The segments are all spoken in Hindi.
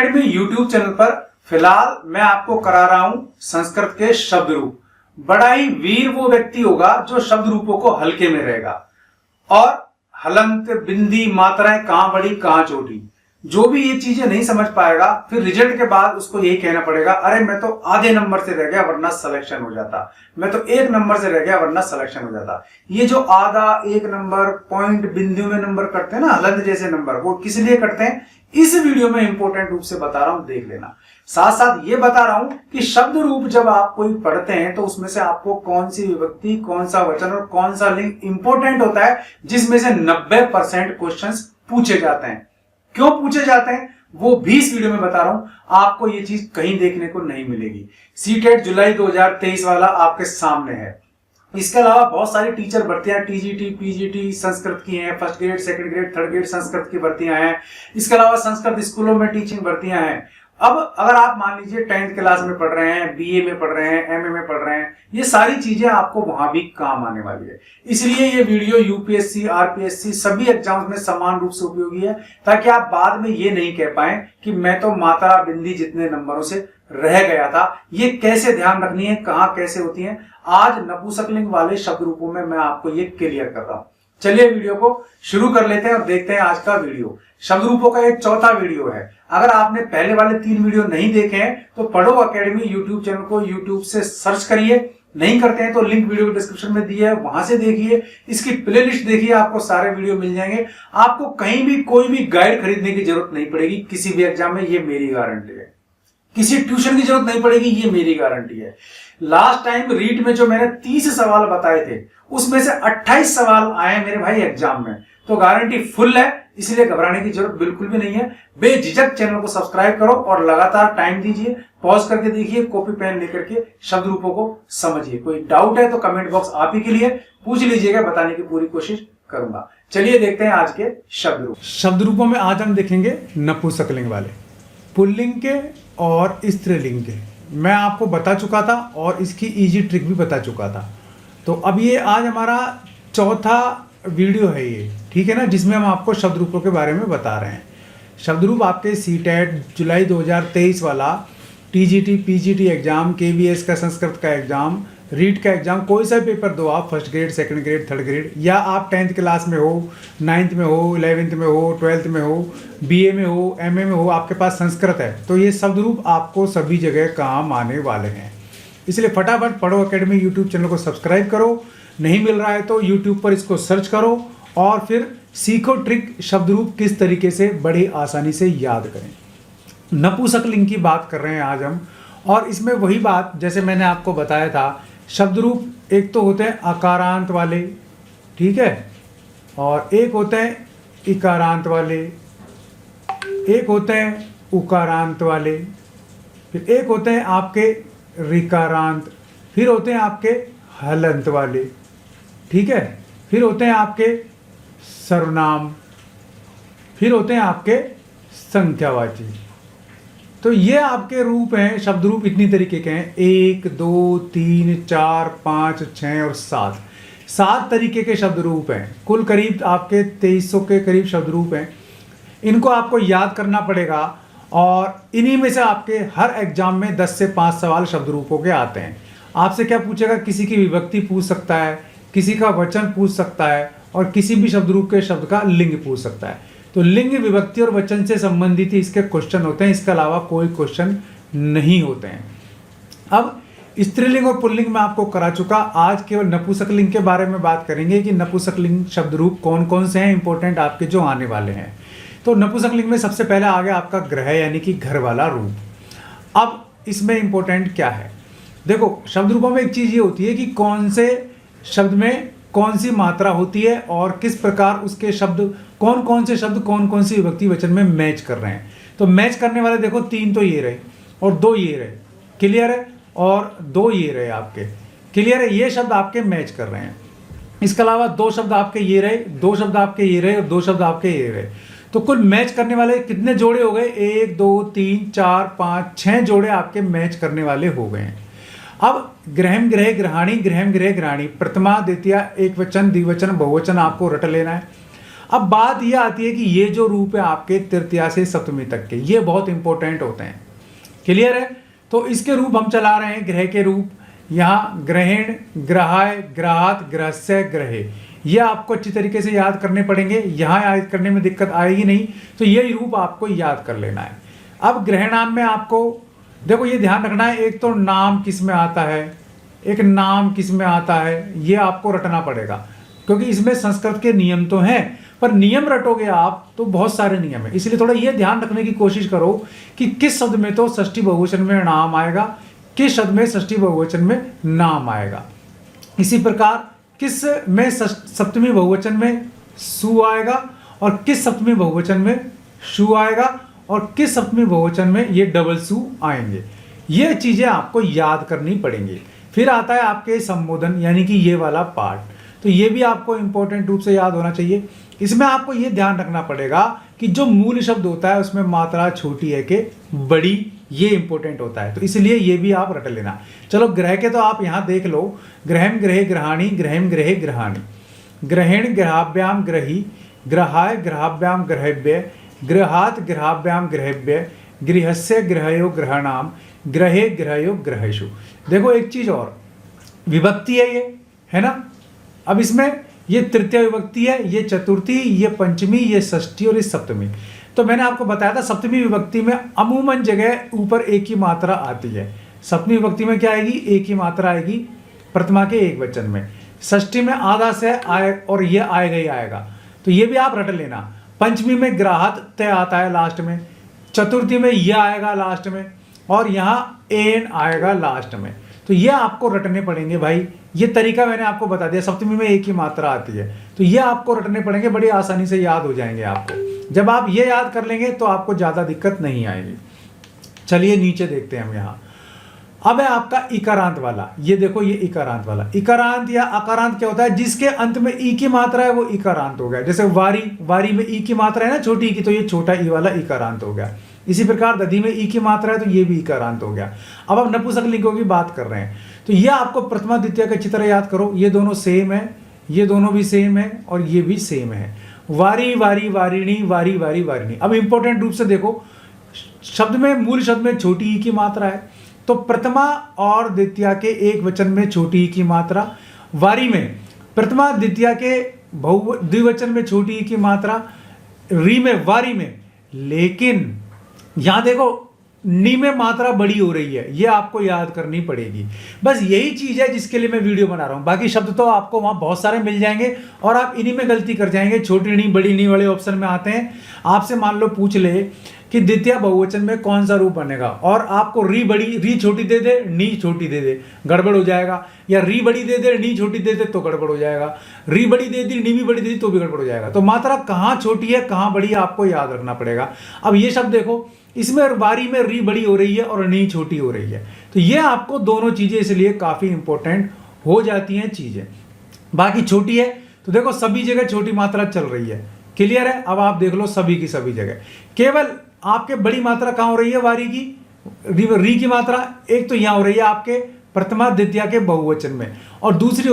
अकेडमी यूट्यूब चैनल पर फिलहाल मैं आपको करा रहा हूं संस्कृत के शब्द रूप। बड़ा ही वीर वो व्यक्ति होगा जो शब्द रूपों को हल्के में रहेगा और हलंत बिंदी मात्राएं कहां बड़ी कहां छोटी, जो भी ये चीजें नहीं समझ पाएगा फिर रिजल्ट के बाद उसको यही कहना पड़ेगा, अरे मैं तो आधे नंबर से रह गया वरना सिलेक्शन हो जाता, मैं तो 1 नंबर से रह गया वरना सिलेक्शन हो जाता। ये जो आधा 1 नंबर पॉइंट बिंदु में नंबर करते हैं ना, हलंत जैसे नंबर, वो किस लिए करते हैं इस वीडियो में इंपॉर्टेंट रूप से बता रहा हूं, देख लेना। साथ साथ ये बता रहा हूं कि शब्द रूप जब आप कोई पढ़ते हैं तो उसमें से आपको कौन सी विभक्ति, कौन सा वचन और कौन सा लिंग इंपॉर्टेंट होता है, जिसमें से 90% क्वेश्चंस पूछे जाते हैं। क्यों पूछे जाते हैं वो भी इस वीडियो में बता रहा हूं, आपको ये चीज कहीं देखने को नहीं मिलेगी। सीटेट जुलाई 2023 वाला आपके सामने है। इसके अलावा बहुत सारी टीचर भर्तियां टीजीटी पीजीटी संस्कृत की हैं, first grade second grade third grade Sanskrit की भर्तियां हैं। इसके अलावा संस्कृत स्कूलों में टीचिंग भर्तियां हैं। अब अगर आप मान लीजिए 10th क्लास में पढ़ रहे हैं, बीए में पढ़ रहे हैं, एमए में पढ़ रहे हैं, ये सारी चीजें आपको वहां भी काम आने वाली है। इसलिए ये वीडियो यूपीएससी आरपीएससी सभी एग्जाम्स में समान रूप से उपयोगी है, ताकि आप बाद में ये नहीं कह पाए कि मैं तो मात्रा बिंदी जितने नंबरों से रह गया था। ये कैसे ध्यान रखनी है, कहां कैसे होती है, आज नपुंसकलिंग वाले शब्द रूपों में मैं आपको ये क्लियर कर रहा हूं। चलिए वीडियो को शुरू कर लेते हैं और देखते हैं आज का वीडियो। शब्द रूपों का एक चौथा वीडियो है। अगर आपने पहले वाले 3 वीडियो नहीं देखे हैं तो पढ़ो अकेडमी यूट्यूब चैनल को यूट्यूब से सर्च करिए, नहीं करते हैं तो लिंक वीडियो डिस्क्रिप्शन में दिया है, वहां से देखिए। इसकी प्लेलिस्ट देखिए, आपको सारे वीडियो मिल जाएंगे। आपको कहीं भी कोई भी गाइड खरीदने की जरूरत नहीं पड़ेगी किसी भी एग्जाम में, ये मेरी गारंटी है। किसी ट्यूशन की जरूरत नहीं पड़ेगी, ये मेरी गारंटी है। लास्ट टाइम रीट में जो मैंने 30 सवाल बताए थे उसमें से 28 सवाल आए मेरे भाई एग्जाम में, तो गारंटी फुल है, इसलिए घबराने की जरूरत बिल्कुल भी नहीं है। बेझिझक चैनल को सब्सक्राइब करो और लगातार टाइम दीजिए, पॉज करके देखिए, कॉपी पेन लेकर के शब्द रूपों को समझिए। कोई डाउट है तो कमेंट बॉक्स आप ही के लिए पूछ लीजिएगा, बताने की पूरी कोशिश करूंगा। चलिए देखते हैं आज के शब्द रूप। शब्द रूपों में आज हम देखेंगे नपुंसकलिंग वाले, पुल्लिंग के और स्त्रीलिंग के। मैं आपको बता चुका था और इसकी इजी ट्रिक भी बता चुका था। तो अब ये आज हमारा चौथा वीडियो है ये, ठीक है ना, जिसमें हम आपको शब्द रूपों के बारे में बता रहे हैं। शब्द रूप आपके सीटेट जुलाई 2023 वाला, टीजीटी पीजीटी एग्जाम, केवीएस का संस्कृत का एग्जाम, रीट का एग्जाम, कोई सा पेपर दो आप, first grade second grade third grade, या आप 10th क्लास में हो, 9th में हो, 11th में हो, 12th में हो, बीए में हो, एमए में हो, आपके पास संस्कृत है, तो ये शब्द रूप आपको सभी जगह काम आने वाले हैं। इसलिए फटाफट पढ़ो अकेडमी यूट्यूब चैनल को सब्सक्राइब करो, नहीं मिल रहा है तो यूट्यूब पर इसको सर्च करो और फिर सीखो ट्रिक, शब्द रूप किस तरीके से बड़ी आसानी से याद करें। नपुंसकलिंग की बात कर रहे हैं आज हम, और इसमें वही बात जैसे मैंने आपको बताया था, शब्द रूप एक तो होते हैं अकारांत वाले, ठीक है, और एक होते हैं इकारांत वाले, एक होते हैं उकारांत वाले, फिर एक होते हैं आपके ऋकारांत, फिर होते हैं आपके हलंत वाले, ठीक है, फिर होते हैं आपके सर्वनाम, फिर होते हैं आपके संख्यावाची। तो ये आपके रूप हैं, शब्द रूप इतनी तरीके के हैं, 1 2 3 4 5 6 और 7 तरीके के शब्द रूप हैं। कुल करीब आपके 2300 के करीब शब्द रूप हैं। इनको आपको याद करना पड़ेगा और इन्हीं में से आपके हर एग्जाम में 10 से 5 सवाल शब्द रूपों के आते हैं। आपसे क्या पूछेगा, किसी की विभक्ति पूछ सकता है, किसी का वचन पूछ सकता है और किसी भी शब्द रूप के शब्द का लिंग पूछ सकता है। तो लिंग, विभक्ति और वचन से संबंधित ही इसके क्वेश्चन होते हैं, इसके अलावा कोई क्वेश्चन नहीं होते हैं। अब स्त्रीलिंग और पुल्लिंग में आपको करा चुका, आज केवल नपुंसकलिंग के बारे में बात करेंगे कि नपुंसकलिंग शब्द रूप कौन कौन से हैं इंपॉर्टेंट आपके जो आने वाले हैं। तो नपुंसकलिंग में सबसे पहले आ गया आपका ग्रह यानी कि घर वाला रूप। अब इसमें इंपॉर्टेंट क्या है, देखो शब्द रूपों में एक चीज़ ये होती है कि कौन से शब्द में कौन सी मात्रा होती है और किस प्रकार उसके शब्द, कौन कौन से शब्द कौन कौन सी विभक्ति वचन में मैच कर रहे हैं। तो मैच करने वाले देखो 3 तो ये रहे और 2 ये रहे, क्लियर है, और 2 ये रहे आपके, क्लियर है, ये शब्द आपके मैच कर रहे हैं। इसके अलावा 2 शब्द आपके ये रहे, 2 शब्द आपके ये रहे और 2 शब्द आपके ये रहे। तो कुल मैच करने वाले कितने जोड़े हो गए, 1 2 3 4 5 6 जोड़े आपके मैच करने वाले हो गए हैं। अब ग्रहम ग्रह ग्रहाणी, ग्रहम ग्रह ग्रहाणी, प्रथमा द्वितीया, एक वचन द्विवचन बहुवचन आपको रट लेना है। अब बात यह आती है कि ये जो रूप है आपके तृतीया से सप्तमी तक के, ये बहुत इंपॉर्टेंट होते हैं। क्लियर है? तो इसके रूप हम चला रहे हैं, ग्रह के रूप। यहाँ ग्रहण, ग्रहाय, ग्रहात, ग्रहस्य, ग्रहे, ये आपको अच्छी तरीके से याद करने पड़ेंगे। यहाँ याद करने में दिक्कत आएगी नहीं, तो ये रूप आपको याद कर लेना है। अब ग्रह नाम में आपको देखो ये ध्यान रखना है, एक तो नाम किस में आता है, एक नाम किस में आता है, ये आपको रटना पड़ेगा, क्योंकि इसमें संस्कृत के नियम तो हैं, पर नियम रटोगे आप तो बहुत सारे नियम है। इसलिए थोड़ा ये ध्यान रखने की कोशिश करो कि किस शब्द में तो षष्ठी बहुवचन में नाम आएगा, किस शब्द में षष्ठी बहुवचन में नाम आएगा। इसी प्रकार किस में सप्तमी बहुवचन में सु आएगा, और किस सप्तमी बहुवचन में शु आएगा, और किस सप्तमी बहुवचन में ये डबल सु आएंगे। ये चीजें आपको याद करनी पड़ेंगी। फिर आता है आपके संबोधन, यानी कि ये वाला पार्ट, तो ये भी आपको इंपॉर्टेंट रूप से याद होना चाहिए। इसमें आपको ये ध्यान रखना पड़ेगा कि जो मूल शब्द होता है उसमें मात्रा छोटी है कि बड़ी, ये इंपॉर्टेंट होता है, तो इसलिए ये भी आप रट लेना। चलो ग्रह के तो आप यहाँ देख लो, ग्रहम ग्रहे ग्रहाणी, ग्रहम ग्रहे ग्रहाणी, ग्रहण ग्रहाभ्याम ग्रही, ग्रहाय ग्रहाभ्याम ग्रहव्य, गृहात ग्रहाभ्याम ग्रहव्य, गृहस्य ग्रहयो ग्रहणाम, ग्रहे ग्रहयो ग्रहेषु। देखो एक चीज और, विभक्ति है ये, है ना। अब इसमें ये तृतीय विभक्ति है, ये चतुर्थी, ये पंचमी, ये षष्ठी और ये सप्तमी। तो मैंने आपको बताया था सप्तमी विभक्ति में अमूमन जगह ऊपर एक ही मात्रा आती है। सप्तमी विभक्ति में क्या आएगी, एक ही मात्रा आएगी प्रथमा के एक वचन में। षष्ठी में आधा से आए और ये आएगा ही आएगा, तो ये भी आप रट लेना। पंचमी में ग्राहत तय आता है लास्ट में, चतुर्थी में यह आएगा लास्ट में, और यहाँ एन आएगा लास्ट में। तो ये आपको रटने पड़ेंगे भाई, ये तरीका मैंने आपको बता दिया। सप्तमी में एक ही मात्रा आती है, तो ये आपको रटने पड़ेंगे, बड़ी आसानी से याद हो जाएंगे आपको। जब आप ये याद कर लेंगे तो आपको ज्यादा दिक्कत नहीं आएगी। चलिए नीचे देखते हैं हम यहाँ। अब है आपका इकारांत वाला, ये देखो ये इकारांत वाला। इकारांत या अकारांत क्या होता है, जिसके अंत में ई की मात्रा है वो इकारांत हो गया। जैसे वारी, वारी में ई की मात्रा है ना छोटी ई की, तो ये छोटा ई वाला इकारांत हो गया। इसी प्रकार दधी में ई की मात्रा है तो ये भी इकारांत हो गया। अब हम नपुंसकलिंगों की बात कर रहे हैं, तो ये आपको प्रथमा द्वितीय का अच्छी तरह याद करो। ये दोनों सेम है, ये दोनों भी सेम है, और ये भी सेम है। वारी वारी वारिणी, वारी वारी वारिणी। अब इंपॉर्टेंट रूप से देखो, शब्द में मूल शब्द में छोटी ई की मात्रा है, तो प्रथमा और द्वितीय के एक वचन में छोटी ई की मात्रा, वारी में प्रथमा द्वितीय के द्विवचन में छोटी ई की मात्रा, री में वारी में। लेकिन यहां देखो नी में मात्रा बड़ी हो रही है, ये आपको याद करनी पड़ेगी। बस यही चीज है जिसके लिए मैं वीडियो बना रहा हूं। बाकी शब्द तो आपको वहां बहुत सारे मिल जाएंगे और आप इन्हीं में गलती कर जाएंगे। छोटी नी बड़ी नी वाले ऑप्शन में आते हैं। आपसे मान लो पूछ ले कि द्वितीय बहुवचन में कौन सा रूप बनेगा, और आपको री बड़ी, री छोटी दे दे, नी छोटी दे दे, गड़बड़ हो जाएगा। या री बड़ी दे दे, नी छोटी दे दे, तो गड़बड़ हो जाएगा। री बड़ी दे दी, नी भी बड़ी दे दी, तो भी गड़बड़ हो जाएगा। तो मात्रा कहाँ छोटी है कहाँ बड़ी है आपको याद रखना पड़ेगा। अब ये शब्द देखो, इसमें वारी में री बड़ी हो रही है और नी छोटी हो रही है, तो ये आपको दोनों चीजें इसलिए काफी इंपॉर्टेंट हो जाती हैं चीजें। बाकी छोटी है तो देखो सभी जगह छोटी मात्रा चल रही है। क्लियर है? अब आप देख लो सभी की सभी जगह, केवल आपके बड़ी मात्रा कहाँ हो रही है, वारी की, री की मात्रा एक तो यहाँ हो रही है आपके प्रथमा द्वितीय के बहुवचन में, और तीसरी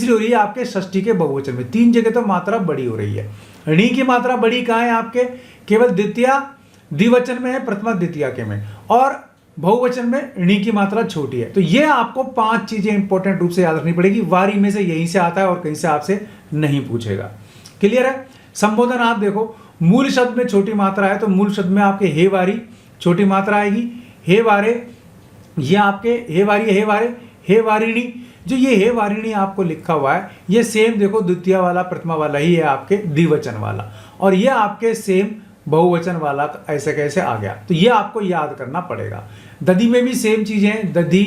हो रही है आपके षष्ठी के बहुवचन में। तीन जगह तो मात्रा बड़ी हो रही है। णी की मात्रा बड़ी कहाँ है आपके, केवल द्विवचन में है, प्रथमा द्वितीय के में, और बहुवचन में णी की मात्रा छोटी है। तो ये आपको 5 चीजें इंपॉर्टेंट रूप से याद रखनी पड़ेगी। वारी में से यहीं से आता है और कहीं से आपसे नहीं पूछेगा। क्लियर है? संबोधन आप देखो, मूल शब्द में छोटी मात्रा है तो मूल शब्द में आपके हे वारी छोटी मात्रा आएगी। हे वारे, ये आपके हे वारी, हे वारे, हे वारिणी। जो ये हे वारिणी आपको लिखा हुआ है, ये सेम देखो द्वितीय वाला प्रथमा वाला ही है आपके द्विवचन वाला, और ये आपके सेम बहुवचन वाला ऐसे कैसे आ गया, तो ये आपको याद करना पड़ेगा। दधी में भी सेम चीजें हैं, दधी,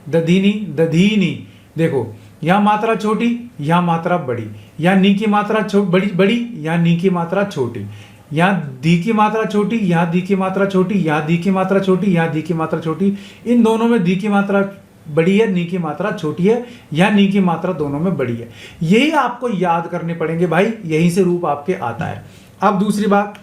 दधीनी, दधीनी। देखो यहाँ मात्रा छोटी, यहाँ मात्रा बड़ी, यहाँ नी की मात्रा बड़ी बड़ी, यहाँ नी की मात्रा छोटी, यहाँ दी की मात्रा छोटी, यहाँ दी की मात्रा छोटी, यहाँ दी की मात्रा छोटी, यहाँ दी की मात्रा छोटी। इन दोनों में दी की मात्रा बड़ी है, नी की मात्रा छोटी है, यहाँ नी की मात्रा दोनों में बड़ी है। यही आपको याद करने पड़ेंगे भाई, यहीं से रूप आपके आता है। अब दूसरी बात,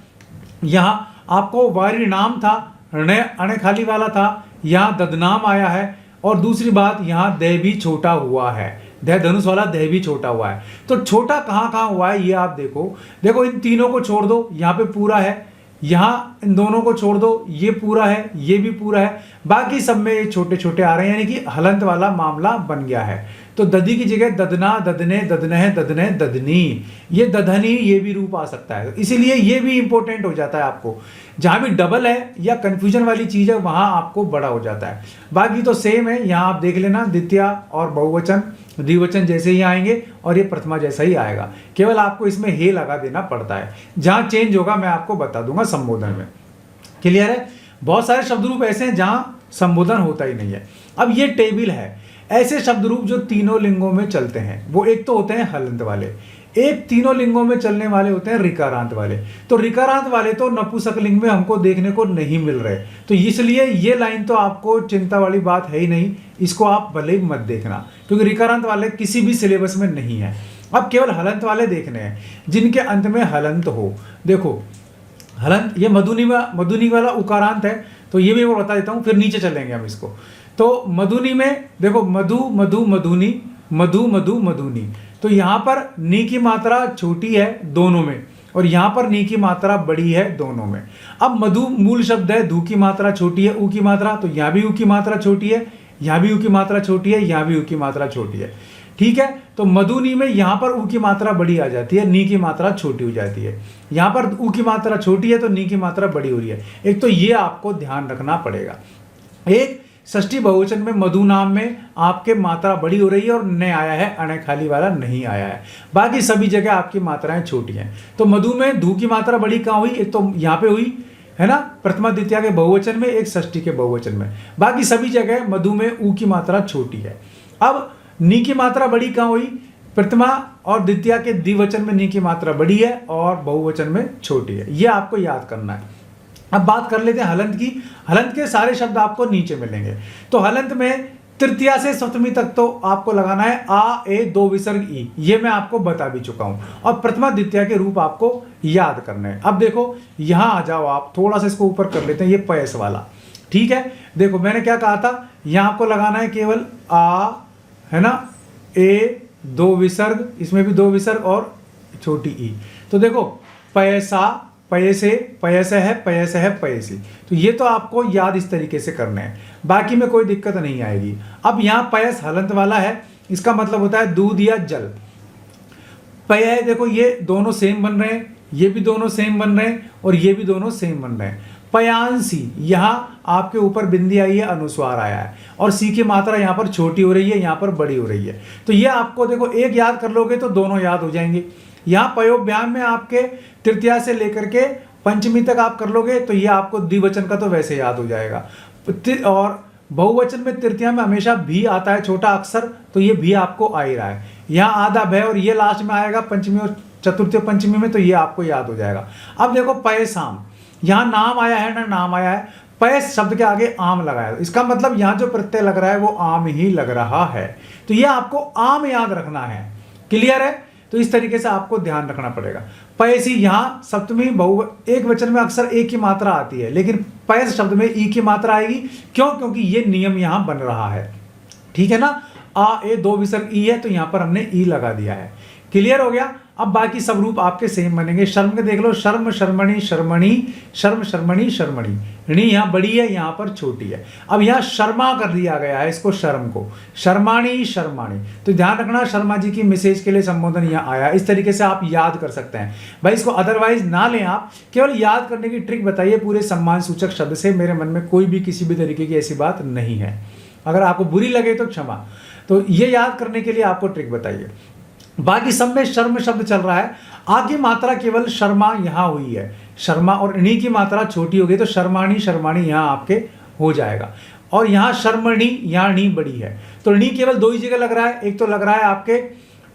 यहाँ आपको वारी नाम था, अणे खाली वाला था, यहाँ ददनाम आया है, और दूसरी बात यहाँ दे भी छोटा हुआ है। दह धनुष वाला दह भी छोटा हुआ है। तो छोटा कहाँ कहाँ हुआ है ये आप देखो, देखो इन तीनों को छोड़ दो, यहाँ पे पूरा है, यहाँ इन दोनों को छोड़ दो, ये पूरा है, ये भी पूरा है, बाकी सब में ये छोटे छोटे आ रहे हैं, यानी कि हलंत वाला मामला बन गया है। तो दधी की जगह ददना, ददने, ददनह, ददने, ददनी, ये दधनी, ये भी रूप आ सकता है। इसीलिए ये भी इंपॉर्टेंट हो जाता है आपको, जहां भी डबल है या कंफ्यूजन वाली चीज है वहां आपको बड़ा हो जाता है। बाकी तो सेम है, यहाँ आप देख लेना, द्वितीय और बहुवचन द्विवचन जैसे ही आएंगे और ये प्रथमा जैसा ही आएगा, केवल आपको इसमें हे लगा देना पड़ता है। जहां चेंज होगा मैं आपको बता दूंगा संबोधन में। क्लियर है? बहुत सारे शब्द रूप ऐसे हैं जहां संबोधन होता ही नहीं है। अब ये टेबल है, ऐसे शब्द रूप जो तीनों लिंगों में चलते हैं, वो एक तो होते हैं हलंत वाले, एक तीनों लिंगों में चलने वाले होते हैं रिकारांत वाले। तो रिकारांत वाले तो नपुंसक लिंग में हमको देखने को नहीं मिल रहे, तो इसलिए ये लाइन तो आपको चिंता वाली बात है ही नहीं, इसको आप भले ही मत देखना, क्योंकि रिकारांत वाले किसी भी सिलेबस में नहीं है। अब केवल हलंत वाले देखने हैं, जिनके अंत में हलंत हो। देखो हलंत, ये मधुनी वाला उकारांत है, तो ये भी मैं बता देता हूँ, फिर नीचे चलेंगे हम इसको। तो मधुनी में देखो मधु मधु मधुनी, मधु मधु मधुनी, तो यहाँ पर नी की मात्रा छोटी है दोनों में, और यहाँ पर नी की मात्रा बड़ी है दोनों में। अब मधु मूल शब्द है, धू की मात्रा छोटी है, ऊ की मात्रा, तो यहाँ भी ऊ की मात्रा छोटी है, यहाँ भी ऊ की मात्रा छोटी है, यहाँ भी ऊ की मात्रा छोटी है। ठीक है, तो मधुनी में यहाँ पर ऊ की मात्रा बड़ी आ जाती है, नी की मात्रा छोटी हो जाती है। यहाँ पर ऊ की मात्रा छोटी है तो नी की मात्रा बड़ी हो रही है। एक तो ये आपको ध्यान रखना पड़ेगा। एक षष्ठी बहुवचन में मधु नाम में आपके मात्रा बड़ी हो रही है और न आया है, अणे खाली वाला नहीं आया है, बाकी सभी जगह आपकी मात्राएं छोटी हैं। तो मधु में धू की मात्रा बड़ी कहाँ हुई? एक तो यहाँ पे हुई है ना, प्रथमा द्वितीय के बहुवचन में, एक षष्ठी के बहुवचन में, बाकी सभी जगह मधु में ऊ की मात्रा छोटी है। अब नी की मात्रा बड़ी कहाँ हुई? प्रथमा और द्वितीय के द्विवचन में नी की मात्रा बड़ी है और बहुवचन में छोटी है, ये आपको याद करना है। अब बात कर लेते हैं हलंत की। हलंत के सारे शब्द आपको नीचे मिलेंगे। तो हलंत में तृतीया से सप्तमी तक तो आपको लगाना है आ, ए, दो विसर्ग ई, ये मैं आपको बता भी चुका हूं, और प्रथमा द्वितीय के रूप आपको याद करने हैं। अब देखो यहां आ जाओ, आप थोड़ा सा इसको ऊपर कर लेते हैं, ये पैस वाला। ठीक है, देखो मैंने क्या कहा था, यहां आपको लगाना है केवल आ, है ना, ए, दो विसर्ग, इसमें भी दो विसर्ग और छोटी ई। तो देखो पैसा, पैसे, पयस है, पयस है, पयसी, तो ये तो आपको याद इस तरीके से करने हैं, बाकी में कोई दिक्कत नहीं आएगी। अब यहाँ पयस हलंत वाला है, इसका मतलब होता है दूध या जल। पय है, देखो ये दोनों सेम बन रहे हैं, ये भी दोनों सेम बन रहे हैं और ये भी दोनों सेम बन रहे हैं। पयांसी, यहाँ आपके ऊपर बिंदी आई है, अनुस्वार आया है, और सी की मात्रा यहाँ पर छोटी हो रही है, यहाँ पर बड़ी हो रही है। तो ये आपको देखो एक याद कर लोगे तो दोनों याद हो जाएंगे। यहाँ पयोभ्याम में आपके तृतीया से लेकर के पंचमी तक आप कर लोगे तो ये आपको द्विवचन का तो वैसे याद हो जाएगा। और बहुवचन में तृतीया में हमेशा भी आता है छोटा अक्षर, तो ये भी आपको आ ही रहा है। यहाँ आधा भय और ये लास्ट में आएगा पंचमी और चतुर्थी पंचमी में, तो ये आपको याद हो जाएगा। अब देखो पैसाम, यहाँ नाम आया है ना, नाम आया है, पैस शब्द के आगे आम लगाया, इसका मतलब यहाँ जो प्रत्यय लग रहा है वो आम ही लग रहा है, तो ये आपको आम याद रखना है। क्लियर है? तो इस तरीके से आपको ध्यान रखना पड़ेगा। पैसी, यहाँ सप्तमी एक वचन में अक्सर एक की मात्रा आती है, लेकिन पैस शब्द में ई की मात्रा आएगी। क्यों? क्योंकि ये नियम यहाँ बन रहा है। ठीक है ना, आ, ए, दो विसर्ग ई है, तो यहाँ पर हमने ई लगा दिया है। क्लियर हो गया? अब बाकी सब रूप आपके सेम बनेंगे। शर्म के देख लो, शर्म, शर्मणी, शर्मणी, शर्म, शर्मणी, शर्मणी, णी यहाँ बड़ी है, यहाँ पर छोटी है। अब यहाँ शर्मा कर दिया गया है इसको, शर्म को, शर्माणी, शर्माणी। तो ध्यान रखना, शर्मा जी की मैसेज के लिए संबोधन यहाँ आया। इस तरीके से आप याद कर सकते हैं भाई, इसको अदरवाइज ना लें आप, केवल याद करने की ट्रिक बताइए पूरे सम्मान सूचक शब्द से। मेरे मन में कोई भी किसी भी तरीके की ऐसी बात नहीं है, अगर आपको बुरी लगे तो क्षमा। तो ये याद करने के लिए आपको ट्रिक बताइए। बाकी सब में शर्म शब्द चल रहा है, आ की मात्रा केवल शर्मा यहाँ हुई है, शर्मा, और णी की मात्रा छोटी हो गई तो शर्माणी, शर्माणी यहाँ आपके हो जाएगा। और यहाँ शर्मणी, यहाँ णी बड़ी है, तो णी केवल दो ही जगह लग रहा है, एक तो लग रहा है आपके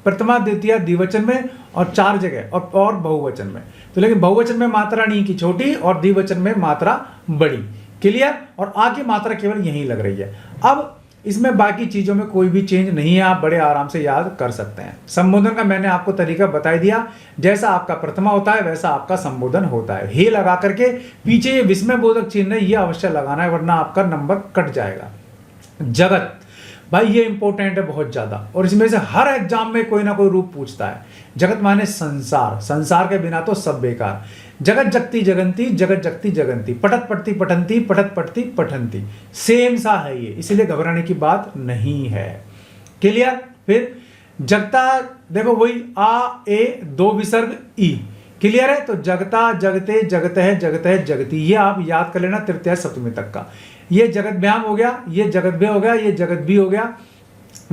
प्रथमा द्वितीय द्विवचन में और चार जगह और बहुवचन में। तो लेकिन बहुवचन में मात्रा णी की छोटी और द्विवचन में मात्रा बड़ी। क्लियर? और आ की मात्रा केवल यहीं लग रही है। अब इसमें बाकी चीजों में कोई भी चेंज नहीं है, आप बड़े आराम से याद कर सकते हैं। संबोधन का मैंने आपको तरीका बता दिया, जैसा आपका प्रथमा होता है वैसा आपका संबोधन होता है। हे लगा करके पीछे ये विस्मय बोधक चिन्ह है, ये अवश्य लगाना है, वरना आपका नंबर कट जाएगा। जगत, भाई ये इंपॉर्टेंट है बहुत ज्यादा, और इसमें से हर एग्जाम में कोई ना कोई रूप पूछता है। जगत माने संसार, संसार के बिना तो सब बेकार। जगत जगती जगंती, जगत जगती जगंती, पटत पटती पठंती, पटत पटती पठंती, सेम सा है ये, इसलिए घबराने की बात नहीं है। क्लियर। फिर जगता, देखो वही आ ए दो विसर्ग ई, क्लियर है। तो जगता, जगते, जगत है, जगत है, जगती, ये आप याद कर लेना तृतीय सप्तमी तक का। ये जगत व्याम हो गया, ये जगत भी हो गया, ये जगत भी हो गया।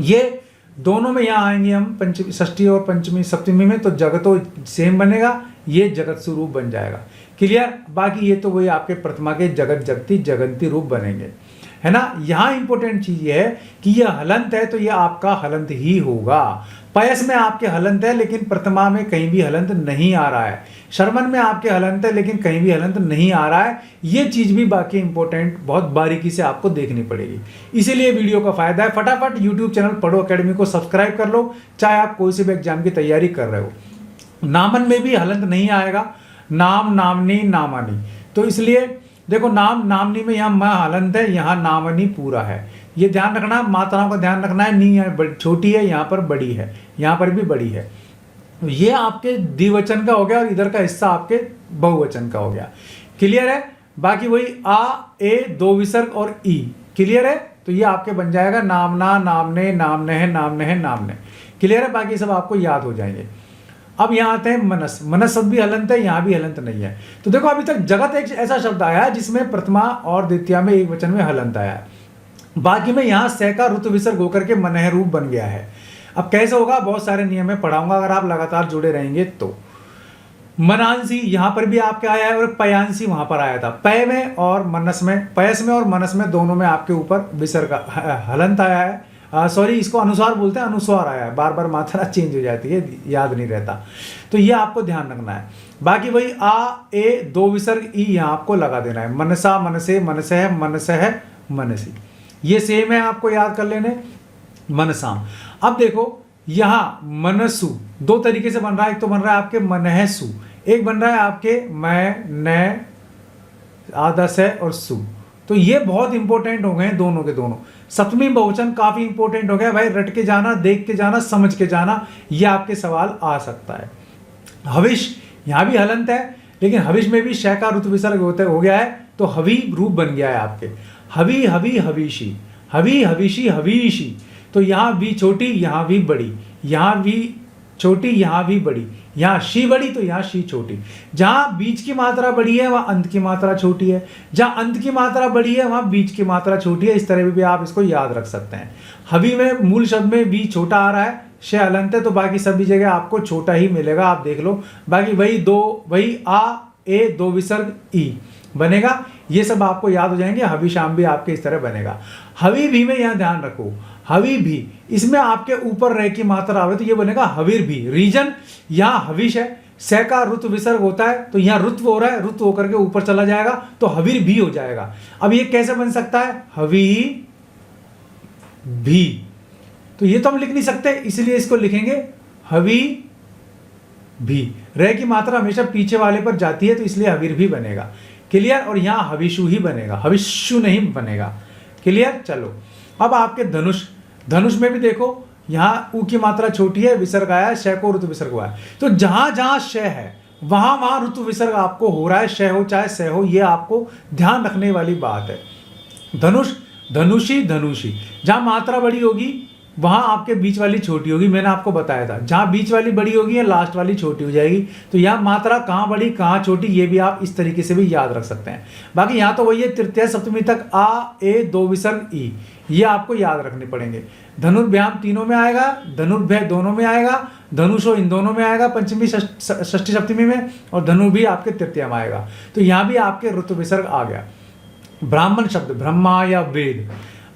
ये दोनों में यहाँ आएंगे हम पंचमी षष्ठी और पंचमी सप्तमी में, तो जगतो सेम बनेगा, ये जगत स्वरूप बन जाएगा। क्लियर। बाकी ये तो वही आपके प्रथमा के जगत जगती जगंती रूप बनेंगे, है ना। यहाँ इंपॉर्टेंट चीज ये है कि ये हलंत है तो ये आपका हलंत ही होगा। पयस में आपके हलंत है लेकिन प्रथमा में कहीं भी हलंत नहीं आ रहा है। शर्मन में आपके हलंत है लेकिन कहीं भी हलंत नहीं आ रहा है। ये चीज भी बाकी इंपॉर्टेंट बहुत बारीकी से आपको देखनी पड़ेगी, इसीलिए वीडियो का फायदा है। फटाफट यूट्यूब चैनल पढ़ो अकेडमी को सब्सक्राइब कर लो, चाहे आप कोई से भी एग्जाम की तैयारी कर रहे हो। नामन में भी हलंत नहीं आएगा, नाम, नामनी, नामानी, तो इसलिए देखो नाम, नामनी में यहाँ म हलंत है, यहाँ नामनी पूरा है। ये ध्यान रखना, मात्राओं का ध्यान रखना है। नी यहाँ छोटी है, यहाँ पर बड़ी है, यहाँ पर भी बड़ी है। तो ये आपके द्विवचन का हो गया और इधर का हिस्सा आपके बहुवचन का हो गया। क्लियर है। बाकी वही आ ए दो विसर्ग और ई, क्लियर है। तो ये आपके बन जाएगा नामना, नामने, नामने, नामने, नामने। क्लियर है। बाकी सब आपको याद हो जाएंगे। अब यहाँ आते हैं मनस। मनस शब्द भी हलंत है, यहाँ भी हलंत नहीं है। तो देखो अभी तक जगत एक ऐसा शब्द आया है जिसमें प्रथमा और द्वितीया में एक वचन में हलंत आया है। बाकी में यहाँ से का ऋतु विसर्ग होकर के मनह रूप बन गया है। अब कैसे होगा, बहुत सारे नियम में पढ़ाऊंगा, अगर आप लगातार जुड़े रहेंगे तो। मनांसी यहाँ पर भी आपके आया है और पयांसी वहां पर आया था। पय में और मनस में, पयस में और मनस में दोनों में आपके ऊपर विसर्ग हलंत आया है। सॉरी, इसको अनुस्वार बोलते हैं, अनुस्वार आया है, बार बार मात्रा चेंज हो जाती है, याद नहीं रहता, तो ये आपको ध्यान रखना है। बाकी वही आ ए दो विसर्ग ई यहाँ आपको लगा देना है। मनसा, मनसे, मनसह, मनसह, मनसी, ये सेम है, आपको याद कर लेने। मनसाम। अब देखो यहाँ मनसु दो तरीके से बन रहा है, एक तो बन रहा है आपके मनहसु, एक बन रहा है आपके मैं, न, आदस है और सु। तो ये बहुत इंपॉर्टेंट हो गए हैं दोनों के दोनों। सप्तमी बहुवचन काफी इंपॉर्टेंट हो गया भाई, रट के जाना, देख के जाना, समझ के जाना, ये आपके सवाल आ सकता है। हविष, यहाँ भी हलंत है लेकिन हविष में भी शय का ऋतु विसर्ग हो गया है, तो हवि रूप बन गया है आपके। हवि, हवि, हविषी, हवि, हविषी, हवीषी। तो यहाँ भी छोटी, यहाँ भी बड़ी, यहाँ भी छोटी, यहाँ भी बड़ी, यहाँ शी बड़ी तो यहाँ शी छोटी। जहाँ बीच की मात्रा बड़ी है वहाँ अंत की मात्रा छोटी है, जहाँ अंत की मात्रा बड़ी है वहाँ बीच की मात्रा छोटी है। इस तरह भी आप इसको याद रख सकते हैं। हवि में मूल शब्द में भी छोटा आ रहा है, शे हलंत है, तो बाकी सभी जगह आपको छोटा ही मिलेगा, आप देख लो। बाकी वही आ ए दो विसर्ग ई बनेगा, ये सब आपको याद हो जाएंगे। हवि शाम भी आपके इस तरह बनेगा। हवि भी में यहाँ ध्यान रखो, हवि भी, इसमें आपके ऊपर रह की मात्रा आवे तो ये बनेगा हविर भी। रीजन यहाँ हविष है, से का ऋतु विसर्ग होता है तो यहाँ ऋत्व हो रहा है, ऋत्व होकर के ऊपर चला जाएगा तो हविर भी हो जाएगा। अब ये कैसे बन सकता है, हवि भी, तो ये तो हम लिख नहीं सकते, इसलिए इसको लिखेंगे हवि भी। रह की मात्रा हमेशा पीछे वाले पर जाती है तो इसलिए हविर भी बनेगा। क्लियर। और यहाँ हविषु ही बनेगा, हविषु नहीं बनेगा। क्लियर। चलो अब आपके धनुष, धनुष में भी देखो यहाँ ऊ की मात्रा छोटी है, विसर्ग आया है, शय को ऋतु विसर्ग हुआ है, तो जहां जहां शय है वहां वहां ऋतु विसर्ग आपको हो रहा है, शय हो चाहे सह हो, ये आपको ध्यान रखने वाली बात है। धनुष, धनुषी, धनुषी, जहां मात्रा बड़ी होगी वहां आपके बीच वाली छोटी होगी, मैंने आपको बताया था। जहां बीच वाली बड़ी होगी या लास्ट वाली छोटी हो जाएगी, तो यहाँ मात्रा कहाँ बड़ी कहाँ छोटी, ये भी आप इस तरीके से भी याद रख सकते हैं। बाकी यहाँ तो वही है, तृतीय सप्तमी तक आ ए दो विसर्ग ई, ये आपको याद रखने पड़ेंगे। धनुर्भ्याम तीनों में आएगा, धनुर्भय दोनों में आएगा, धनुषो इन दोनों में आएगा, पंचमी षष्ठी सप्तमी में, और धनु भी आपके तृतीय में आएगा। तो यहाँ भी आपके ऋतु विसर्ग आ गया। ब्राह्मण शब्द, ब्रह्मा या वेद।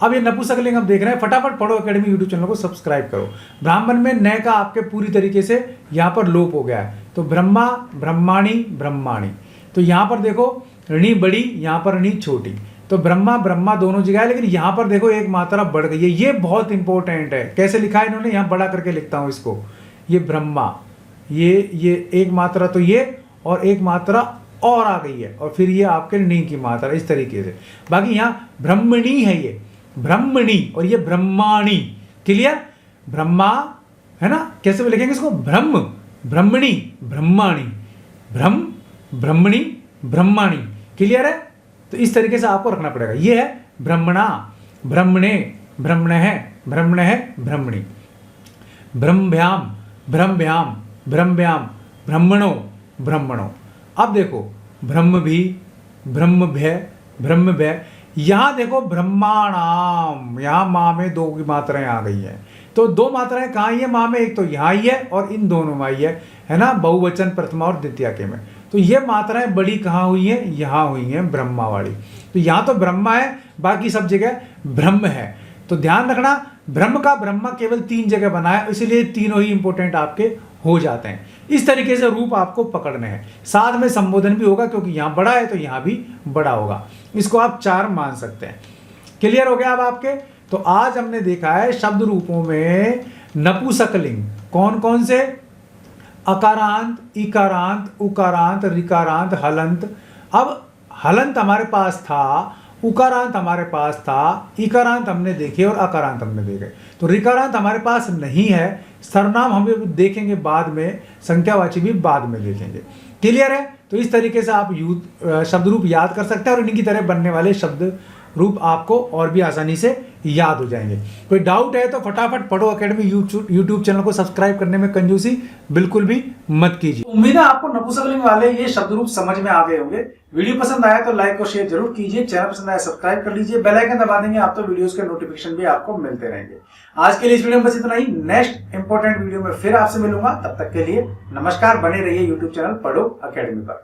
अब ये नपुंसकलिंग हम देख रहे हैं, फटाफट पढ़ो अकेडमी यूट्यूब चैनल को सब्सक्राइब करो। ब्राह्मण में न का आपके पूरी तरीके से यहाँ पर लोप हो गया है, तो ब्रह्मा, ब्रह्माणी, ब्रह्माणी। तो यहाँ पर देखो ऋणी बड़ी, यहाँ पर ऋणी छोटी, तो ब्रह्मा ब्रह्मा दोनों जगह है, लेकिन यहाँ पर देखो एक मात्रा बढ़ गई है, ये बहुत इंपॉर्टेंट है। कैसे लिखा है इन्होंने, यहाँ बड़ा करके लिखता हूँ इसको, ये ब्रह्मा, ये एक मात्रा तो ये, और एक मात्रा और आ गई है, और फिर ये आपके नी की मात्रा, इस तरीके से। बाकी यहाँ ब्रह्मणी है ये, ब्रह्मणी, और ये ब्रह्माणी। क्लियर? ब्रह्मा है ना, कैसे लिखेंगे इसको? ब्रह्म, ब्रह्मणी, ब्रह्माणी, ब्रह्म, ब्रह्मणी, ब्रह्माणी। क्लियर है? तो इस तरीके से आपको रखना पड़ेगा। ये है ब्रह्मणा, ब्रह्मणे, ब्रह्मणः, ब्रह्मणः, ब्रह्मणी, ब्रह्म्याम, ब्रह्म्याम, ब्रह्म्याम, ब्रह्मणो, ब्रह्मणो। अब देखो ब्रह्म भी, ब्रह्म भय, ब्रह्म भय। यहां देखो ब्रह्माणाम, यहां मां में दो की मात्राएं आ गई हैं। तो दो मात्राएं कहाँ आई है मां में? एक तो यहाँ ही है और इन दोनों में आई है ना, बहुवचन प्रथमा और द्वितीया के में। तो ये मात्राएं बड़ी कहाँ हुई हैं? यहाँ हुई हैं, ब्रह्मा वाली। तो यहाँ तो ब्रह्मा है, बाकी सब जगह ब्रह्म है। तो ध्यान रखना, ब्रह्म का ब्रह्मा केवल 3 जगह बना है, इसलिए तीनों ही इंपॉर्टेंट आपके हो जाते हैं। इस तरीके से रूप आपको पकड़ने हैं। साथ में संबोधन भी होगा, क्योंकि यहाँ बड़ा है तो यहाँ भी बड़ा होगा। इसको आप 4 मान सकते हैं। क्लियर हो गया अब आपके? तो आज हमने देखा है शब्द रूपों में नपुंसकलिंग कौन कौन से? अकारांत, इकारांत, उकारांत, ऋकारांत, हलंत। अब हलंत हमारे पास था, उकारांत हमारे पास था, इकारांत हमने देखे और अकारांत हमने देखे। तो ऋकारांत हमारे पास नहीं है। सर्वनाम हम देखेंगे बाद में, संख्यावाची भी बाद में देखेंगे। क्लियर है? तो इस तरीके से आप शब्द रूप याद कर सकते हैं और इन्हीं की तरह बनने वाले शब्द रूप आपको और भी आसानी से याद हो जाएंगे। कोई डाउट है तो फटाफट पढ़ो अकेडमी यूट्यूब चैनल को सब्सक्राइब करने में कंजूसी बिल्कुल भी मत कीजिए। उम्मीद है आपको नपुंसकलिंग वाले ये शब्द रूप समझ में आ गए होंगे। वीडियो पसंद आया तो लाइक और शेयर जरूर कीजिए। चैनल पसंद आया सब्सक्राइब कर लीजिए, बेल आइकन दबा देंगे आप तो वीडियोस के नोटिफिकेशन भी आपको मिलते रहेंगे। आज के लिए इस वीडियो में बस इतना ही। नेक्स्ट इंपॉर्टेंट वीडियो में फिर आपसे मिलूंगा। तब तक के लिए नमस्कार। बने रहिए यूट्यूब चैनल पढ़ो अकेडमी पर।